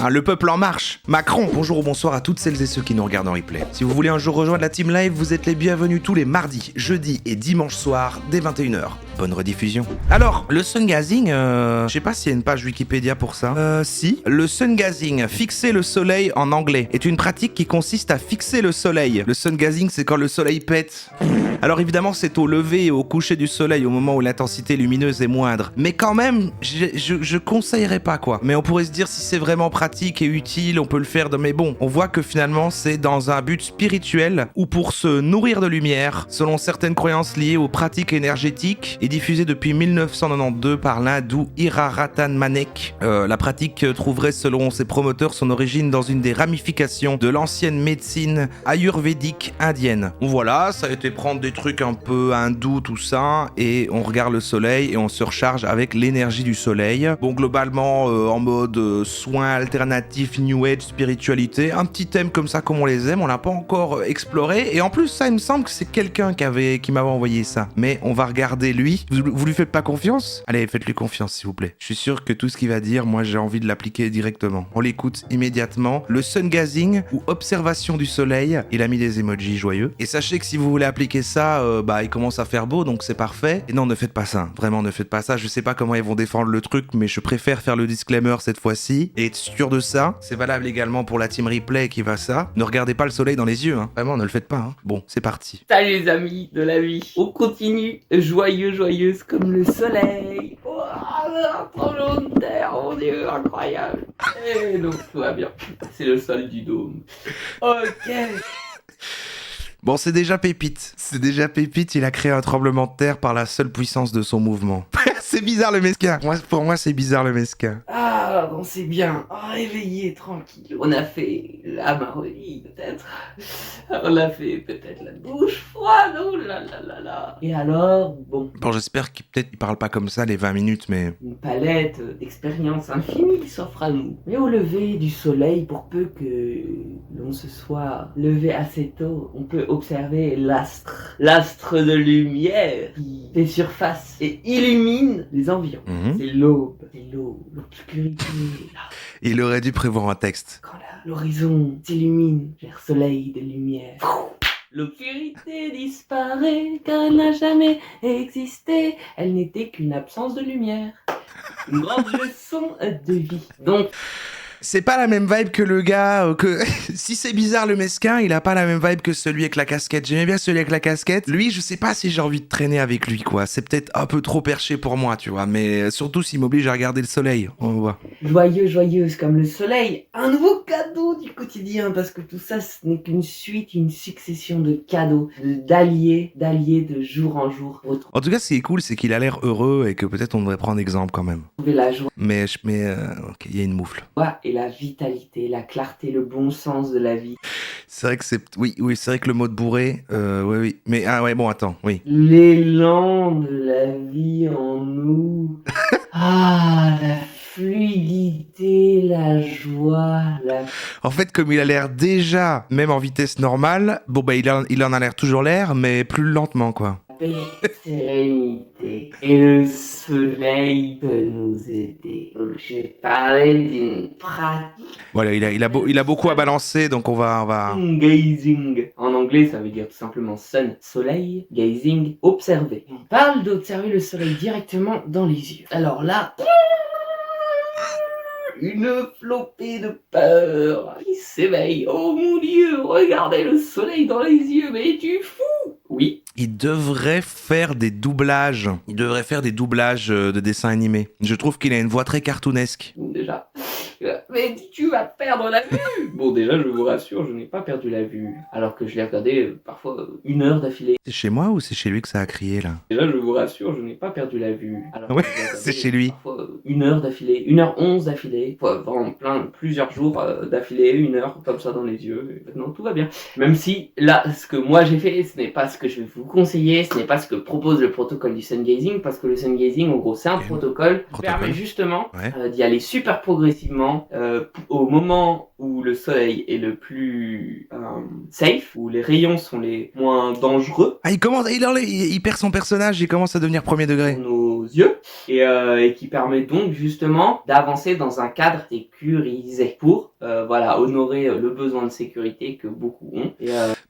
hein, le peuple en marche. Macron. Bonjour ou bonsoir à toutes celles et ceux qui nous regardent en replay. Si vous voulez un jour rejoindre la team live, vous êtes les bienvenus tous les mardis, jeudis et dimanches soirs dès 21h. Bonne rediffusion. Alors, le sun gazing, je sais pas s'il y a une page Wikipédia pour ça. Si. Le sun gazing, fixer le soleil en anglais, est une pratique qui consiste à fixer le soleil. Le sun gazing, c'est quand le soleil pète. Alors évidemment, c'est au lever et au coucher du soleil, au moment où l'intensité lumineuse est moindre. Mais quand même, je conseillerais pas quoi. Mais on pourrait se dire si c'est vraiment pratique et utile, on peut le faire. Mais bon, on voit que finalement, c'est dans un but spirituel ou pour se nourrir de lumière, selon certaines croyances liées aux pratiques énergétiques, et diffusée depuis 1992 par l'hindou Iraratan Manek. La pratique trouverait, selon ses promoteurs, son origine dans une des ramifications de l'ancienne médecine ayurvédique indienne. Voilà, ça a été prendre des trucs un peu hindous, tout ça, et on regarde le soleil et on se recharge avec l'énergie du soleil. Bon, globalement, en mode soins alternatifs, new age, spiritualité, un petit thème comme ça comme on les aime, on l'a pas encore exploré, et en plus ça, il me semble que c'est quelqu'un qui m'avait envoyé ça. Mais on va regarder lui. Vous lui faites pas confiance ? Allez, faites-lui confiance s'il vous plaît. Je suis sûr que tout ce qu'il va dire, moi j'ai envie de l'appliquer directement. On l'écoute immédiatement. Le sun gazing ou observation du soleil, il a mis des emojis joyeux. Et sachez que si vous voulez appliquer ça, il commence à faire beau, donc c'est parfait. Et non, ne faites pas ça. Vraiment, ne faites pas ça. Je sais pas comment ils vont défendre le truc, mais je préfère faire le disclaimer cette fois-ci et être sûr de ça. C'est valable également pour la team replay qui va ça. Ne regardez pas le soleil dans les yeux, hein. Vraiment, ne le faites pas, hein. Bon, c'est parti. Salut les amis de la vie. On continue, joyeuse comme le soleil. Oh, un tremblement de terre, mon Dieu, incroyable. Et donc tout va bien. C'est le sol du dôme. Ok. Bon, c'est déjà pépite. Il a créé un tremblement de terre par la seule puissance de son mouvement. C'est bizarre le mesquin. Pour moi, c'est bizarre le mesquin. Ah, bon, c'est bien. Réveillé, tranquille. On a fait la marronnie, peut-être. On a fait peut-être la bouche froide. Oh là là là là. Et alors, bon. Bon, j'espère qu'il parle pas comme ça les 20 minutes, mais... Une palette d'expériences infinies s'offre à nous. Mais au lever du soleil, pour peu que l'on se soit levé assez tôt, on peut observer l'astre de lumière qui fait surface et illumine les environs. C'est l'aube, l'obscurité. Il aurait dû prévoir un texte. Quand l'horizon s'illumine vers soleil de lumière. L'obscurité disparaît car elle n'a jamais existé. Elle n'était qu'une absence de lumière. Une grande leçon de vie. Donc, c'est pas la même vibe que le gars que... Si c'est bizarre le mesquin, il a pas la même vibe que celui avec la casquette. J'aimais bien celui avec la casquette. Lui, je sais pas si j'ai envie de traîner avec lui, quoi. C'est peut-être un peu trop perché pour moi, tu vois. Mais surtout s'il m'oblige à regarder le soleil. On voit. Joyeuse comme le soleil. Un nouveau cadeau du quotidien. Parce que tout ça, ce n'est qu'une suite, une succession de cadeaux. D'alliés de jour en jour. En tout cas, ce qui est cool, c'est qu'il a l'air heureux et que peut-être on devrait prendre exemple quand même. La joie. Mais ok, il y a une moufle. Et la vitalité, la clarté, le bon sens de la vie. C'est vrai que oui, c'est vrai que le mot de bourré, oui. Mais, bon, attends, oui. L'élan de la vie en nous. La fluidité, la joie, En fait, comme il a l'air déjà, même en vitesse normale, il en a l'air toujours l'air, mais plus lentement, quoi. Sérénité. Et le soleil peut nous aider. Donc, je vais parler d'une pratique. Voilà, il a beaucoup à balancer, donc on va... Gazing. En anglais, ça veut dire tout simplement sun, soleil, gazing, observer. On parle d'observer le soleil directement dans les yeux. Alors là... Une flopée de peur qui s'éveille. Oh mon Dieu, regardez le soleil dans les yeux, mais es-tu fou ? Oui. Il devrait faire des doublages. De dessins animés. Je trouve qu'il a une voix très cartoonesque. Déjà. Mais tu vas perdre la vue. Bon, déjà, je vous rassure, je n'ai pas perdu la vue. Alors que je l'ai regardé parfois 1 heure d'affilée. C'est chez moi ou c'est chez lui que ça a crié, là ? Déjà, je vous rassure, je n'ai pas perdu la vue. Alors ouais, c'est chez lui. Parfois 1 heure d'affilée, 1h11 d'affilée. Vraiment plusieurs jours d'affilée, 1 heure comme ça dans les yeux. Et maintenant, tout va bien. Même si, là, ce que moi j'ai fait, ce n'est pas ce que je vais vous vous conseiller, ce n'est pas ce que propose le protocole du sun gazing, parce que le sun gazing, en gros, c'est un protocole qui permet justement d'y aller super progressivement au moment où le soleil est le plus safe, où les rayons sont les moins dangereux. Ah, il perd son personnage, il commence à devenir premier degré. Pour nos yeux, et qui permet donc justement d'avancer dans un cadre sécurisé pour honorer le besoin de sécurité que beaucoup ont.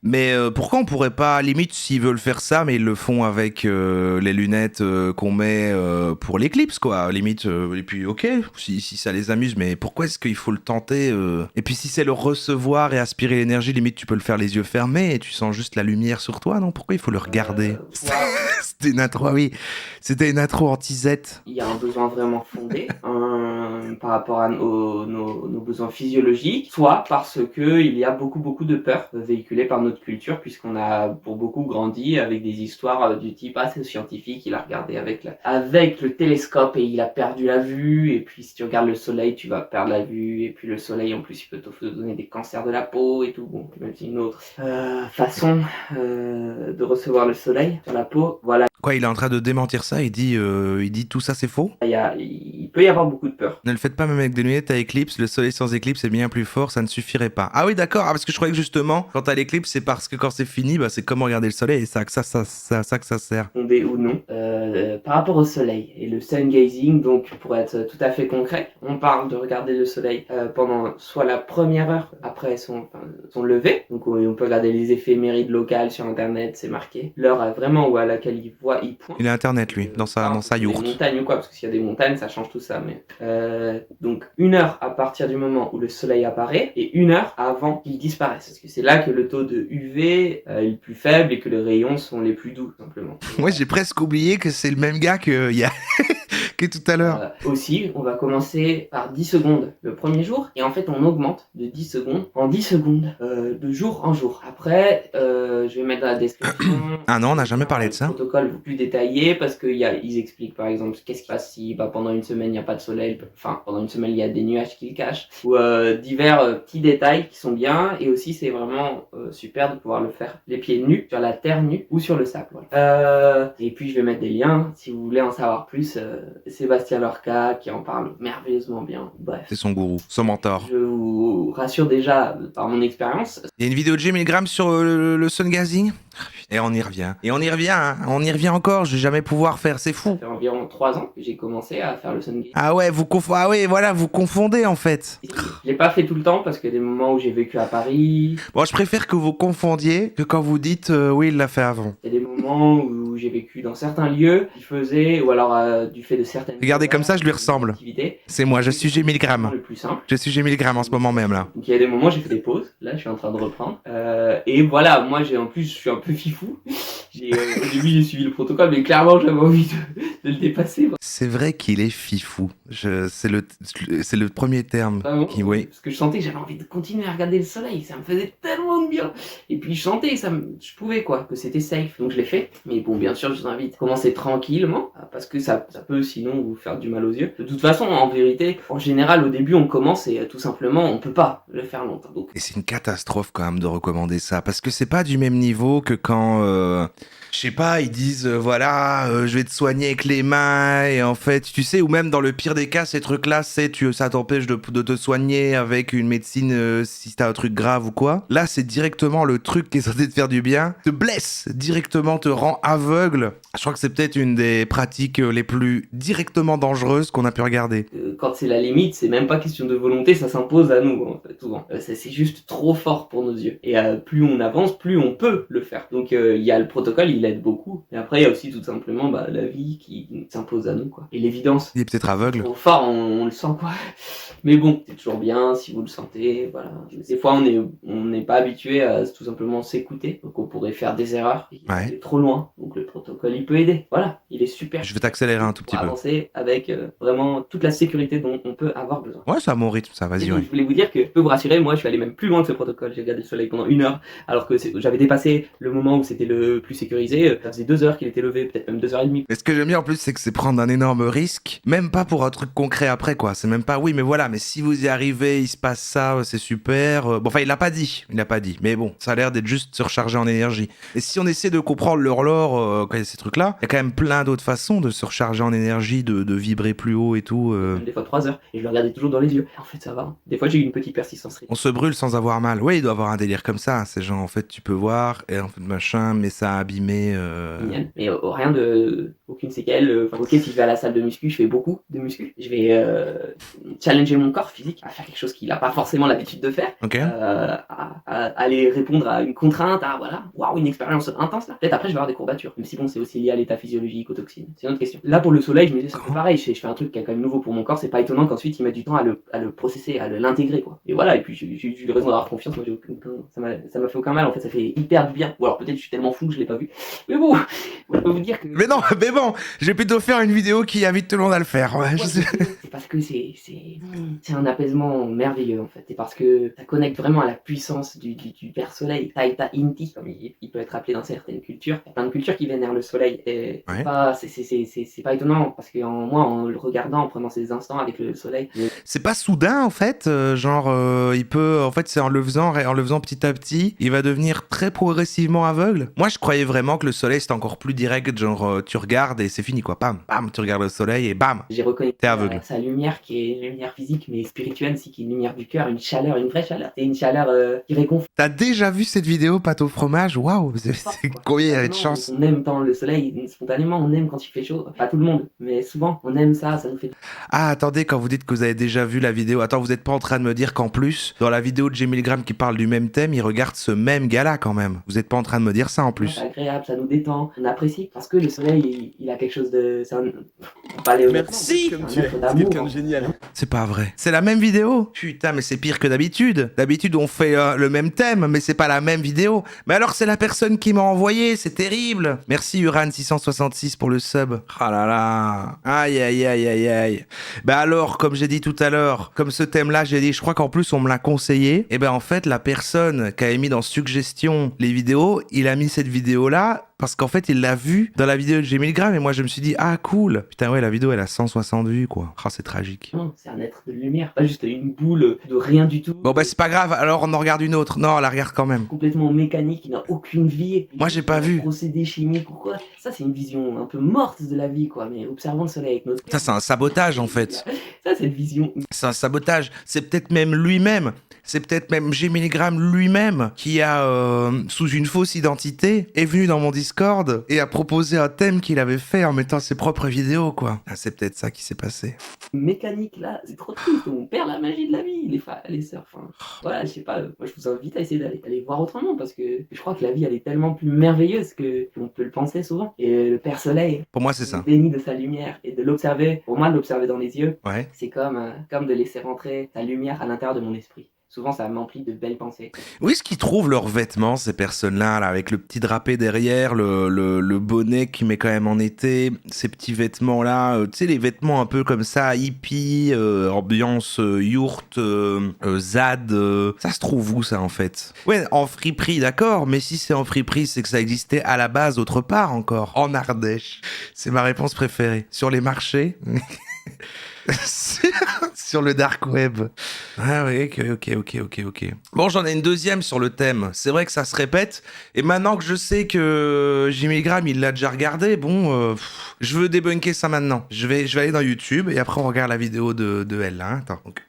Mais pourquoi on pourrait pas, limite, s'ils veulent faire ça, mais ils le font avec les lunettes qu'on met pour l'éclipse, quoi, limite, et puis ok, si ça les amuse, mais pourquoi est-ce qu'il faut le tenter Et puis si c'est le recevoir et aspirer l'énergie, limite, tu peux le faire les yeux fermés et tu sens juste la lumière sur toi, non? Pourquoi il faut le regarder? C'était une intro, oui, c'était une intro anti-Z. Il y a un besoin vraiment fondé par rapport à nos besoins physiologiques, soit parce que il y a beaucoup de peur véhiculée par notre culture, puisqu'on a pour beaucoup grandi avec des histoires du type c'est scientifique, il a regardé avec le télescope et il a perdu la vue, et puis si tu regardes le soleil tu vas perdre la vue, et puis le soleil en plus il peut te donner des cancers de la peau et tout. Bon, même si une autre façon de recevoir le soleil sur la peau, voilà. Quoi, il est en train de démentir ça, il dit tout ça c'est faux? Il peut y avoir beaucoup de peur. Ne le faites pas même avec des lunettes à éclipse, le soleil sans éclipse est bien plus fort, ça ne suffirait pas. Ah oui d'accord, parce que je croyais que justement, quand t'as l'éclipse, c'est parce que quand c'est fini, c'est comme regarder le soleil et ça que ça sert. Fondé ou non. Par rapport au soleil et le sun gazing, donc pour être tout à fait concret, on parle de regarder le soleil pendant soit la première heure après son lever, donc on peut regarder les éphémérides locales sur internet, c'est marqué, l'heure vraiment à laquelle il pointe. Il a internet lui, dans sa yourte. Des montagnes ou quoi, parce que s'il y a des montagnes, ça change tout ça, mais donc 1 heure à partir du moment où le soleil apparaît et 1 heure avant qu'il disparaisse, parce que c'est là que le taux de UV est le plus faible et que les rayons sont les plus doux, simplement. Ouais, j'ai presque oublié que c'est le même gars que tout à l'heure. Aussi, on va commencer par 10 secondes le premier jour, et en fait on augmente de 10 secondes en 10 secondes de jour en jour. Après, je vais mettre dans la description ah non, on n'a jamais parlé de ça. Un protocole plus détaillé, parce qu'ils expliquent par exemple qu'est-ce qui se passe si pendant une semaine il n'y a pas de soleil, enfin pendant une semaine il y a des nuages qui le cachent, ou divers petits détails qui sont bien, et aussi c'est vraiment super de pouvoir le faire les pieds nus, sur la terre nue ou sur le sable. Voilà. Et puis je vais mettre des liens si vous voulez en savoir plus. Sébastien Lorca qui en parle merveilleusement bien. Bref. C'est son gourou, son mentor. Je vous rassure déjà par mon expérience. Il y a une vidéo de J Milgram sur le sun gazing. Et on y revient. Hein. On y revient encore. Je vais jamais pouvoir faire. C'est fou. Ça fait environ 3 ans que j'ai commencé à faire le sun gazing. Ah ouais, vous confondez en fait. Je l'ai pas fait tout le temps parce qu'il y a des moments où j'ai vécu à Paris. Bon, je préfère que vous confondiez que quand vous dites oui, il l'a fait avant. Il y a des moments où j'ai vécu dans certains lieux qui faisaient, ou alors du fait de certaines... Regardez comme ça, je lui ressemble. C'est moi, je suis J Milgram. Le plus simple. Je suis J Milgram en ce moment même là. Donc il y a des moments où j'ai fait des pauses. Là, je suis en train de reprendre. Et voilà, moi je suis un peu fifou. Au début, j'ai suivi le protocole, mais clairement, j'avais envie de le dépasser. C'est vrai qu'il est fifou. C'est le premier terme. Vraiment, oui. Parce que je sentais que j'avais envie de continuer à regarder le soleil. Ça me faisait tellement de bien. Et puis, je sentais que je pouvais, quoi, que c'était safe. Donc, je l'ai fait. Mais bon, bien sûr, je vous invite à commencer tranquillement, parce que ça peut sinon vous faire du mal aux yeux. De toute façon, en vérité, en général, au début, on commence et tout simplement, on peut pas le faire longtemps. Donc... Et c'est une catastrophe quand même de recommander ça, parce que c'est pas du même niveau que quand... je sais pas, ils disent je vais te soigner avec les mains, et en fait, tu sais, ou même dans le pire des cas, ces trucs-là, ça t'empêche de te soigner avec une médecine si t'as un truc grave ou quoi. Là, c'est directement le truc qui est censé te faire du bien, te blesse, directement te rend aveugle. Je crois que c'est peut-être une des pratiques les plus directement dangereuses qu'on a pu regarder. Quand c'est la limite, c'est même pas question de volonté, ça s'impose à nous, en fait, souvent. C'est juste trop fort pour nos yeux. Et plus on avance, plus on peut le faire. Donc il y a le protocole, il aide beaucoup. Et après, il y a aussi tout simplement la vie qui s'impose à nous, quoi. Et l'évidence. Il est peut-être aveugle. Trop fort, on le sent, quoi. Mais bon, c'est toujours bien si vous le sentez, voilà. Des fois, on n'est pas habitué à tout simplement s'écouter. Donc on pourrait faire des erreurs. Ouais. C'est trop loin. Donc le protocole, il peut aider. Voilà, il est super. Je vais t'accélérer un tout petit peu. Avancer avec vraiment toute la sécurité dont on peut avoir besoin. Ouais, c'est à mon rythme, ça, vas-y. Ouais. Je voulais vous dire que je peux vous rassurer, moi je suis allé même plus loin que ce protocole. J'ai regardé le soleil pendant 1 heure, alors que j'avais dépassé le moment où c'était le plus sécurisé, ça faisait 2 heures qu'il était levé, peut-être même 2h30. Mais ce que j'aime bien en plus, c'est que c'est prendre un énorme risque, même pas pour un truc concret après, quoi. C'est même pas, oui, mais voilà, mais si vous y arrivez, il se passe ça, c'est super. Bon, enfin, il l'a pas dit, mais bon, ça a l'air d'être juste se recharger en énergie. Et si on essaie de comprendre leur lore, quand il y a ces trucs-là, il y a quand même plein d'autres façons de se recharger en énergie, de vibrer plus haut et tout. Des fois 3 heures, et je le regardais toujours dans les yeux. En fait, ça va. Des fois, j'ai eu une petite persistance. On se brûle sans avoir mal. Ouais, il doit avoir un délire comme ça. C'est genre, en fait, tu peux voir, et en fait, machin, mais ça a abîmé. Mais rien de. Aucune séquelle. Enfin, ok, si je vais à la salle de muscu, je fais beaucoup de muscu. Je vais challenger mon corps physique à faire quelque chose qu'il n'a pas forcément l'habitude de faire. Ok. À aller répondre à une contrainte, waouh, une expérience intense là. Peut-être après, je vais avoir des courbatures. Même si bon, c'est aussi lié à l'état physiologique, aux toxines. C'est une autre question. Là, pour le soleil, je me disais, c'est pareil. Je fais un truc qui est quand même nouveau pour mon corps. C'est pas étonnant qu'ensuite il mette du temps à le processer, à l'intégrer, quoi. Et voilà, et puis j'ai eu raison d'avoir confiance. Moi, ça m'a fait aucun mal. En fait, ça fait hyper du bien. Ou alors peut-être je suis tellement fou que je l'ai pas vu. Mais bon, je peux vous dire que. Mais non, mais bon, je vais plutôt faire une vidéo qui invite tout le monde à le faire. Ouais, c'est parce que c'est un apaisement merveilleux en fait. C'est parce que ça connecte vraiment à la puissance du Père Soleil, Taita Inti, comme il peut être appelé dans certaines cultures. Il y a plein de cultures qui vénèrent le soleil. Et c'est pas étonnant parce que moi, en le regardant, en prenant ces instants avec le soleil. C'est pas soudain en fait, il peut, en fait, c'est en le faisant petit à petit, il va devenir très progressivement aveugle. Moi, je croyais vraiment que le soleil c'était encore plus direct, genre tu regardes et c'est fini quoi, bam, bam, tu regardes le soleil et bam. J'ai reconnu t'es aveugle. Sa lumière qui est une lumière physique mais spirituelle aussi, qui est une lumière du cœur, une chaleur, une vraie chaleur. C'est une chaleur qui réconforte. T'as déjà vu cette vidéo pâte au fromage? Waouh, c'est combien il y avait de chance. On aime tant le soleil, spontanément, on aime quand il fait chaud. Pas tout le monde, mais souvent on aime ça nous fait. Ah, attendez, quand vous dites que vous avez déjà vu la vidéo, attends, vous êtes pas en train de me dire qu'en plus, dans la vidéo de G-Milgram qui parle du même thème, il regarde ce même gars-là quand même. Vous êtes pas en train de me dire ça en plus. C'est agréable, ça nous détend, on apprécie, parce que le soleil, il a quelque chose de... Merci, comme tu es, c'est quelqu'un de génial. C'est pas vrai. C'est la même vidéo? Putain, mais c'est pire que d'habitude. D'habitude, on fait le même thème, mais c'est pas la même vidéo. Mais alors, c'est la personne qui m'a envoyé, c'est terrible. Merci Uran666 pour le sub. Ah là là. Aïe, aïe, aïe, aïe, aïe. Bah alors, comme j'ai dit tout à l'heure, comme ce thème-là, j'ai dit, je crois qu'en plus, on me l'a conseillé. Et ben en fait, la personne qui a mis dans suggestion les vidéos, il a mis cette vidéo-là parce qu'en fait, il l'a vue dans la vidéo de G-Milgram et moi, je me suis dit, ah cool. Putain, ouais, la vidéo, elle a 160 vues, quoi. Ah, c'est tragique. Non, c'est un être de lumière, pas juste une boule de rien du tout. Bon, bah, c'est pas grave, alors on en regarde une autre. Non, on la regarde quand même. Complètement mécanique, il n'a aucune vie. Moi, j'ai pas vu. Procédés chimiques ou quoi. Ça, c'est une vision un peu morte de la vie, quoi. Mais observons le soleil avec notre... Ça, c'est un sabotage, en fait. Ça, c'est une vision. C'est un sabotage. C'est peut-être même lui-même. C'est peut-être même G-Milgram lui-même qui a, sous une fausse identité, est venu dans mon Discord et a proposé un thème qu'il avait fait en mettant ses propres vidéos, quoi. Ah, c'est peut-être ça qui s'est passé. Mécanique, là, c'est trop triste. On perd la magie de la vie, les sœurs. Enfin, voilà, je sais pas. Moi, je vous invite à essayer d'aller voir autrement parce que je crois que la vie, elle est tellement plus merveilleuse qu'on peut le penser souvent. Et le Père Soleil, pour moi, c'est ça. Béni de sa lumière et de l'observer. Pour moi, de l'observer dans les yeux, ouais. C'est comme de laisser rentrer sa lumière à l'intérieur de mon esprit. Souvent, ça m'emplit de belles pensées. Où est-ce qu'ils trouvent leurs vêtements, ces personnes-là, là, avec le petit drapé derrière, le bonnet qui met quand même en été, ces petits vêtements-là, tu sais, les vêtements un peu comme ça, hippie, ambiance yourte, zad, ça se trouve où, ça, en fait? Ouais, en friperie, d'accord, mais si c'est en friperie, c'est que ça existait à la base autre part encore, en Ardèche. C'est ma réponse préférée. Sur les marchés sur le dark web. Ah oui, ok. Bon, j'en ai une deuxième sur le thème. C'est vrai que ça se répète. Et maintenant que je sais que G-Milgram, il l'a déjà regardé, bon, je veux débunker ça maintenant. Je vais aller dans YouTube et après on regarde la vidéo de elle. Hein. Attends. Donc,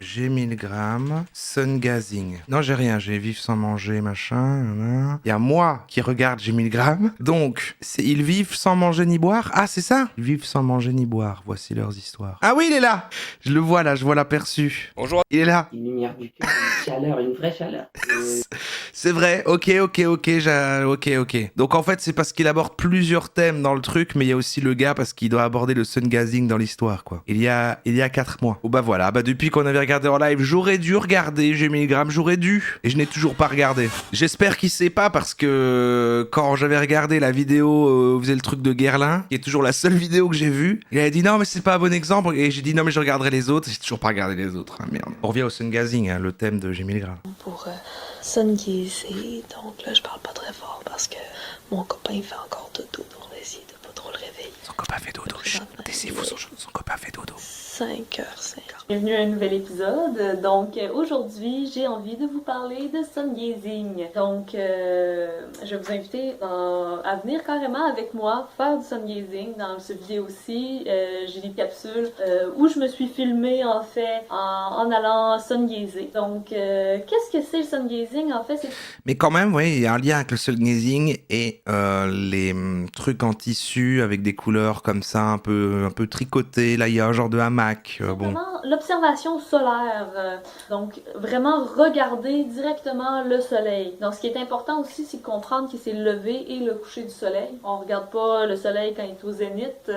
G-Milgram, sun gazing. Non, j'ai rien. J'ai vivre sans manger, machin. Il y a moi qui regarde G-Milgram. Donc, ils vivent sans manger ni boire. Ah, c'est ça? Ils vivent sans manger ni boire. Voici leurs histoires. Ah oui, il est là. Je le vois là, je vois l'aperçu. Bonjour. Il est là. Une lumière du cœur, une chaleur, une vraie chaleur. C'est vrai, ok. Donc en fait, c'est parce qu'il aborde plusieurs thèmes dans le truc, mais il y a aussi le gars parce qu'il doit aborder le sun gazing dans l'histoire, quoi. Il y a 4 mois. Bon bah voilà, depuis qu'on avait regardé en live, j'aurais dû regarder G-Milgram, j'aurais dû. Et je n'ai toujours pas regardé. J'espère qu'il sait pas parce que quand j'avais regardé la vidéo où vous faisait le truc de Guerlain, qui est toujours la seule vidéo que j'ai vue, il avait dit non mais c'est pas un bon exemple. Et j'ai dit non mais je regarderai les autres. J'ai toujours pas regardé les autres, hein, merde. On revient au sun gazing, hein, le thème de G1000 grammes. Pour sun gazer, donc là je parle pas très fort parce que mon copain fait encore dodo, donc on va essayer de pas trop le réveiller. Son copain fait dodo, taisez-vous, son copain fait dodo. 5h50. Bienvenue à un nouvel épisode. Donc aujourd'hui, j'ai envie de vous parler de sun gazing. Donc je vais vous inviter à venir carrément avec moi faire du sun gazing. Dans cette vidéo-ci, j'ai des capsules où je me suis filmée en fait en allant sun gazer. Donc qu'est-ce que c'est le sun gazing en fait? Mais quand même, oui, il y a un lien avec le sun gazing et les trucs en tissu avec des couleurs comme ça, un peu tricotées. Là, il y a un genre de hamac. Bon. L'observation solaire, donc vraiment regarder directement le soleil. Donc ce qui est important aussi, c'est de comprendre que c'est le lever et le coucher du soleil. On regarde pas le soleil quand il est au zénith.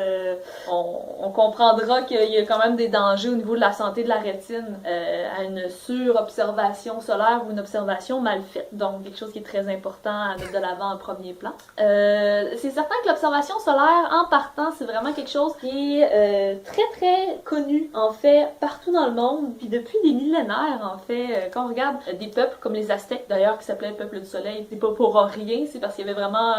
On comprendra qu'il y a quand même des dangers au niveau de la santé de la rétine à une surobservation solaire ou une observation mal faite. Donc quelque chose qui est très important à mettre de l'avant en premier plan. C'est certain que l'observation solaire, en partant, c'est vraiment quelque chose qui est très très connu en fait partout dans le monde, puis depuis des millénaires en fait, quand on regarde des peuples comme les Aztèques d'ailleurs qui s'appelaient le peuple du soleil, c'est pas pour rien, c'est parce qu'il y avait vraiment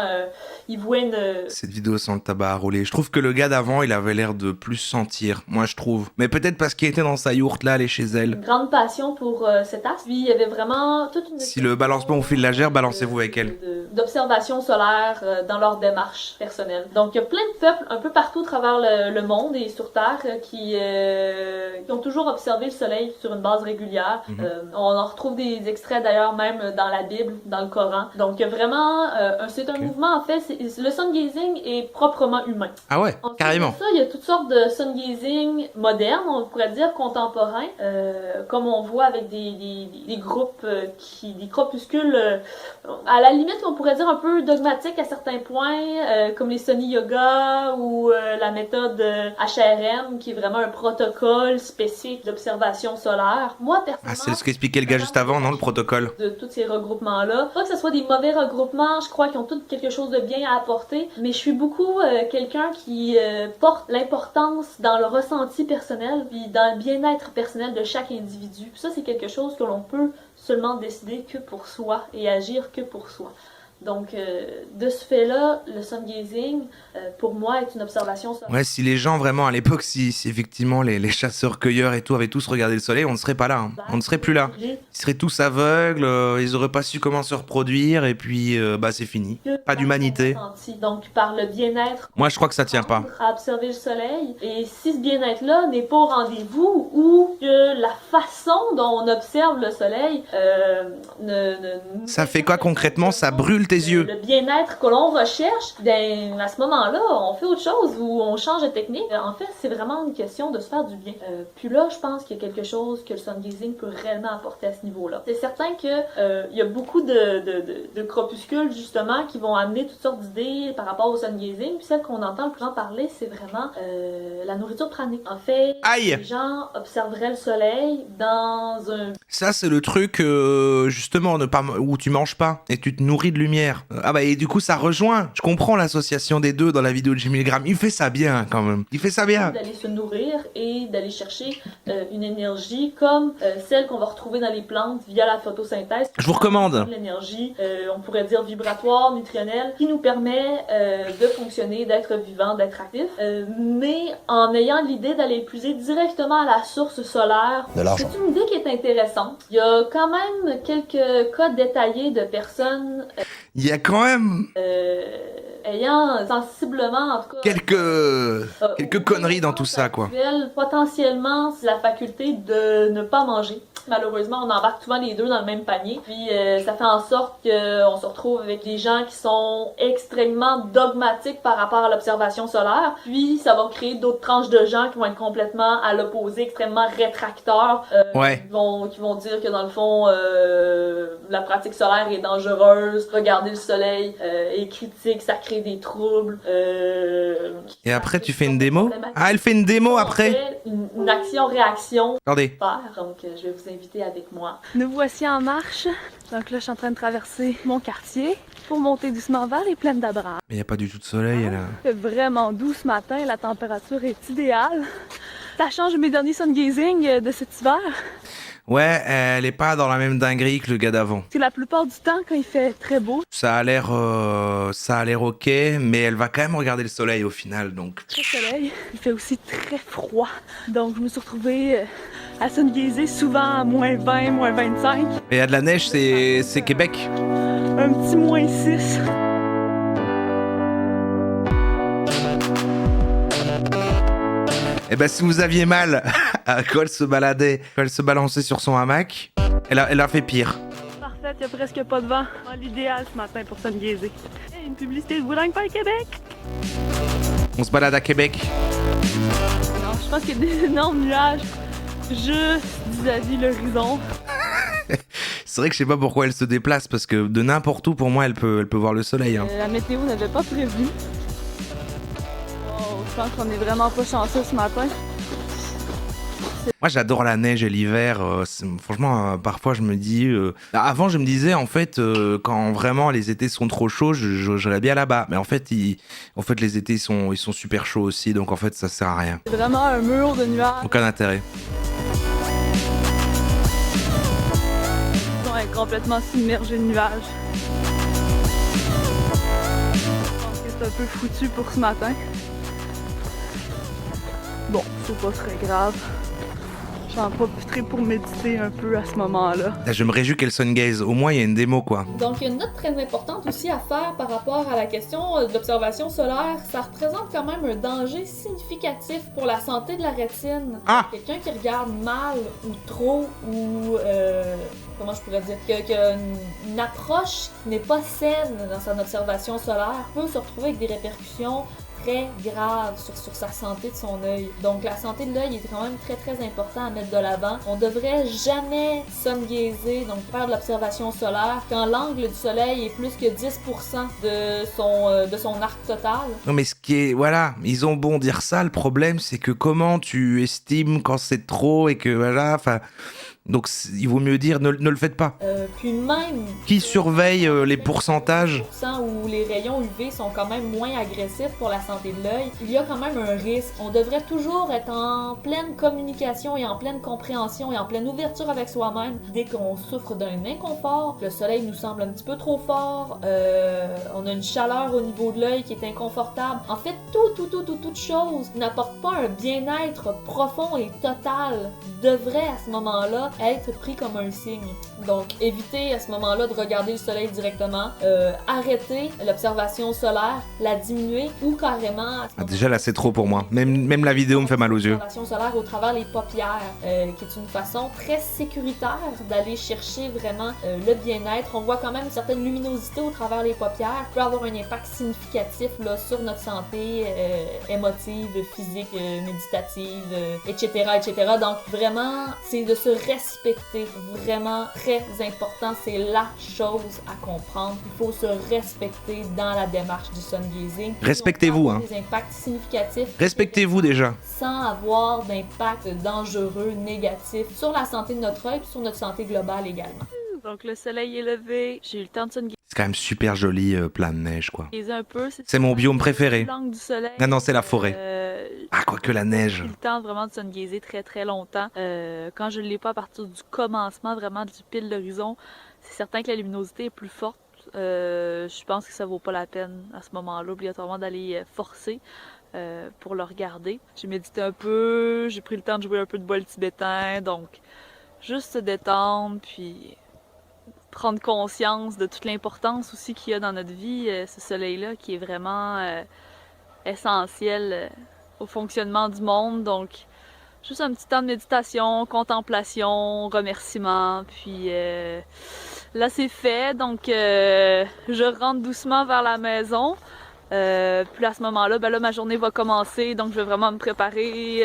ils vouaient une... Cette vidéo sans le tabac à rouler, je trouve que le gars d'avant il avait l'air de plus sentir, moi je trouve, mais peut-être parce qu'il était dans sa yourte là, elle est chez elle. Une grande passion pour cet astre, puis il y avait vraiment toute une... Si le balancement vous file la gère, balancez-vous avec elle. D'observation solaire dans leur démarche personnelle. Donc il y a plein de peuples un peu partout à travers le monde et sur Terre qui ont toujours observé le soleil sur une base régulière. On en retrouve des extraits d'ailleurs même dans la Bible, dans le Coran. Donc vraiment, c'est un mouvement en fait, le sun gazing est proprement humain. Ah ouais, Ensuite, carrément. Ça, il y a toutes sortes de sun gazing modernes, on pourrait dire contemporains, comme on voit avec des groupes des crépuscules, à la limite on pourrait dire un peu dogmatiques à certains points, comme les Sunny Yoga ou la méthode HRM qui est vraiment un protocole spécifique d'observation solaire. Moi, personnellement... Ah, c'est ce qu'expliquait le gars juste avant, non, le protocole? De tous ces regroupements-là. Pas que ce soit des mauvais regroupements, je crois qu'ils ont tous quelque chose de bien à apporter, mais je suis beaucoup quelqu'un qui porte l'importance dans le ressenti personnel, puis dans le bien-être personnel de chaque individu. Ça, c'est quelque chose que l'on peut seulement décider que pour soi et agir que pour soi. Donc, de ce fait-là, le sun gazing, pour moi, est une observation solaire. Ouais, si les gens vraiment à l'époque, si effectivement les chasseurs-cueilleurs et tout avaient tous regardé le soleil, on ne serait pas là. Hein. On ne serait plus là. Ils seraient tous aveugles, ils auraient pas su comment se reproduire et puis c'est fini. Pas d'humanité. Donc, par le bien-être. Moi, je crois que ça tient pas. À observer le soleil. Et si ce bien-être-là n'est pas au rendez-vous ou que la façon dont on observe le soleil ça fait quoi concrètement? Ça brûle tes yeux. Le bien-être que l'on recherche, ben, à ce moment-là, on fait autre chose ou on change de technique. En fait, c'est vraiment une question de se faire du bien. Puis là, je pense qu'il y a quelque chose que le sun gazing peut réellement apporter à ce niveau-là. C'est certain que il y a beaucoup de crépuscules, justement, qui vont amener toutes sortes d'idées par rapport au sun gazing. Puis celle qu'on entend le plus en parler, c'est vraiment la nourriture pranique. En fait, les gens observeraient le soleil dans un... Ça, c'est le truc, justement, où tu manges pas et tu te nourris de lumière. Ah bah et du coup ça rejoint. Je comprends l'association des deux dans la vidéo de G1000 grammes. Il fait ça bien quand même. Il fait ça bien. D'aller se nourrir et d'aller chercher une énergie comme celle qu'on va retrouver dans les plantes via la photosynthèse. Je vous recommande. L'énergie, on pourrait dire vibratoire, nutritionnelle, qui nous permet de fonctionner, d'être vivant, d'être actif. Mais en ayant l'idée d'aller puiser directement à la source solaire, c'est une idée qui est intéressante. Il y a quand même quelques cas détaillés de personnes... Il y a quand même ayant sensiblement, en tout cas, quelques conneries dans tout ça, quoi. Potentiellement, c'est la faculté de ne pas manger. Malheureusement, on embarque souvent les deux dans le même panier. Puis ça fait en sorte qu'on se retrouve avec des gens qui sont extrêmement dogmatiques par rapport à l'observation solaire. Puis ça va créer d'autres tranches de gens qui vont être complètement à l'opposé, extrêmement rétracteurs. Qui vont dire que dans le fond, la pratique solaire est dangereuse. Regarder le soleil est critique, ça crée des troubles. Et après, tu fais une démo? Ah, elle fait une démo après? Une action-réaction. Regardez. Donc, je vais vous inviter avec moi. Nous voici en marche. Donc là, je suis en train de traverser mon quartier pour monter doucement vers les plaines d'Abraham. Mais il n'y a pas du tout de soleil, là. Il fait vraiment doux ce matin, la température est idéale. Ça change mes derniers sun gazing de cet hiver. Ouais, elle est pas dans la même dinguerie que le gars d'avant. Parce que la plupart du temps, quand il fait très beau, ça a l'air ok, mais elle va quand même regarder le soleil au final, donc. très soleil, il fait aussi très froid. Donc je me suis retrouvée à sun gazer souvent à moins 20, moins 25. Et il y a de la neige, c'est Québec. Un petit moins 6. Et ben si vous aviez mal quand elle se baladait, quand elle se balançait sur son hamac, elle a fait pire. Parfait, il n'y a presque pas de vent. L'idéal ce matin pour sun gazer. Hey, une publicité de Boulogne par Québec. On se balade à Québec. Non, je pense qu'il y a des énormes nuages juste vis-à-vis l'horizon. C'est vrai que je sais pas pourquoi elle se déplace, parce que de n'importe où, pour moi, elle peut voir le soleil. Hein. La météo n'avait pas prévu. Oh, je pense qu'on est vraiment pas chanceux ce matin. Moi, j'adore la neige et l'hiver. Franchement, parfois, je me dis... Avant, je me disais, en fait, quand vraiment les étés sont trop chauds, j'irais bien là-bas. Mais en fait, les étés, ils sont super chauds aussi. Donc, en fait, ça sert à rien. C'est vraiment un mur de nuages. Aucun intérêt. Ils sont complètement submergés de nuages. Je pense que c'est un peu foutu pour ce matin. Bon, c'est pas très grave. J'en profiterai pour méditer un peu à ce moment-là. Je me réjouis qu'elle sun gaze. Au moins, il y a une démo, quoi. Donc, il y a une note très importante aussi à faire par rapport à la question de l'observation solaire. Ça représente quand même un danger significatif pour la santé de la rétine. Ah! Quelqu'un qui regarde mal ou trop ou... comment je pourrais dire? Une approche qui n'est pas saine dans son observation solaire peut se retrouver avec des répercussions très grave sur sa santé de son œil. Donc la santé de l'œil est quand même très très important à mettre de l'avant. On devrait jamais sun gazer, donc faire de l'observation solaire, quand l'angle du soleil est plus que 10% de son arc total. Non mais ce qui est... Voilà, ils ont bon dire ça, le problème c'est que comment tu estimes quand c'est trop et que voilà, enfin... Donc il vaut mieux dire ne le faites pas. Puis même... Qui surveille les pourcentages? Où les rayons UV sont quand même moins agressifs pour la santé de l'œil, il y a quand même un risque. On devrait toujours être en pleine communication et en pleine compréhension et en pleine ouverture avec soi-même. Dès qu'on souffre d'un inconfort, le soleil nous semble un petit peu trop fort, on a une chaleur au niveau de l'œil qui est inconfortable. En fait, toute chose qui n'apporte pas un bien-être profond et total devrait à ce moment-là être pris comme un signe. Donc, évitez à ce moment-là de regarder le soleil directement, arrêter l'observation solaire, la diminuer ou carrément... déjà là c'est trop pour moi, même la vidéo me fait mal aux yeux. L'observation solaire au travers les paupières, qui est une façon très sécuritaire d'aller chercher vraiment le bien-être. On voit quand même une certaine luminosité au travers les paupières, peut avoir un impact significatif là, sur notre santé émotive, physique, méditative, etc., etc. Donc vraiment, c'est de se respecter, vraiment très important, c'est la chose à comprendre. Il faut se respecter dans la démarche du sun gazing. Respectez-vous, hein. Des impacts significatifs. Respectez-vous déjà. Sans avoir d'impact dangereux, négatif sur la santé de notre œil et sur notre santé globale également. Donc le soleil est levé, j'ai eu le temps de sun gazer. C'est quand même super joli, plein de neige quoi. Un peu, c'est mon biome préféré. L'angle du soleil. Non, c'est la forêt. Quoique la neige. J'ai eu le temps vraiment de sun gazer très très longtemps. Quand je ne l'ai pas à partir du commencement vraiment du pile d'horizon, c'est certain que la luminosité est plus forte. Je pense que ça vaut pas la peine à ce moment-là obligatoirement d'aller forcer pour le regarder. J'ai médité un peu, j'ai pris le temps de jouer un peu de bol tibétain, donc juste se détendre puis prendre conscience de toute l'importance aussi qu'il y a dans notre vie, ce soleil-là qui est vraiment essentiel au fonctionnement du monde. Donc juste un petit temps de méditation, contemplation, remerciement, puis là c'est fait, donc je rentre doucement vers la maison. Puis à ce moment-là, ben là, ma journée va commencer, donc je vais vraiment me préparer,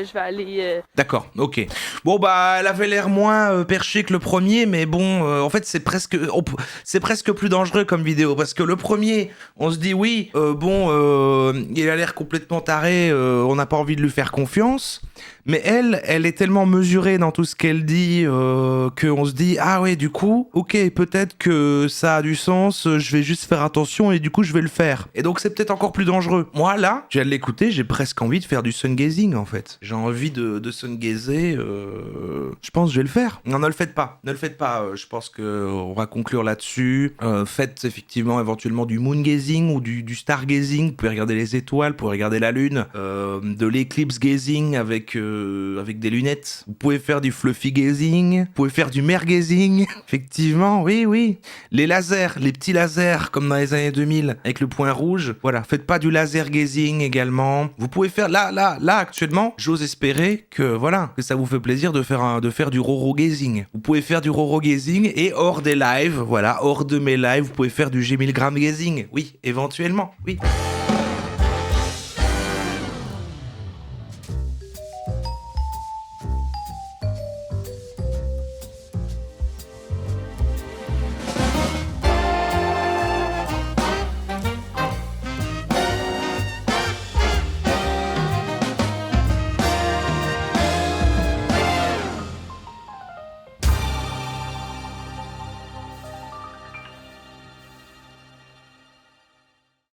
je vais aller... D'accord, ok. Bon bah, elle avait l'air moins perchée que le premier, mais bon, en fait c'est presque plus dangereux comme vidéo, parce que le premier, on se dit oui, il a l'air complètement taré, on n'a pas envie de lui faire confiance, mais elle est tellement mesurée dans tout ce qu'elle dit qu'on se dit ah ouais, du coup, ok, peut-être que ça a du sens, je vais juste faire attention et du coup je vais le faire. Et donc c'est peut-être encore plus dangereux. Moi là, je viens de l'écouter, j'ai presque envie de faire du sun gazing en fait. J'ai envie de sun gazer, je pense que je vais le faire. Non, ne le faites pas, je pense qu'on va conclure là-dessus. Faites effectivement éventuellement du moon gazing ou du star gazing, vous pouvez regarder les étoiles, vous pouvez regarder la lune, de l'eclipse gazing avec des lunettes. Vous pouvez faire du fluffy gazing, vous pouvez faire du mergazing. Effectivement, oui. Les lasers, les petits lasers comme dans les années 2000 avec le point rouge. Voilà, faites pas du laser gazing également. Vous pouvez faire là actuellement, j'ose espérer que ça vous fait plaisir de faire du roro gazing. Vous pouvez faire du roro gazing et hors des lives, hors de mes lives, vous pouvez faire du G1000 grammes gazing. Oui, éventuellement, oui.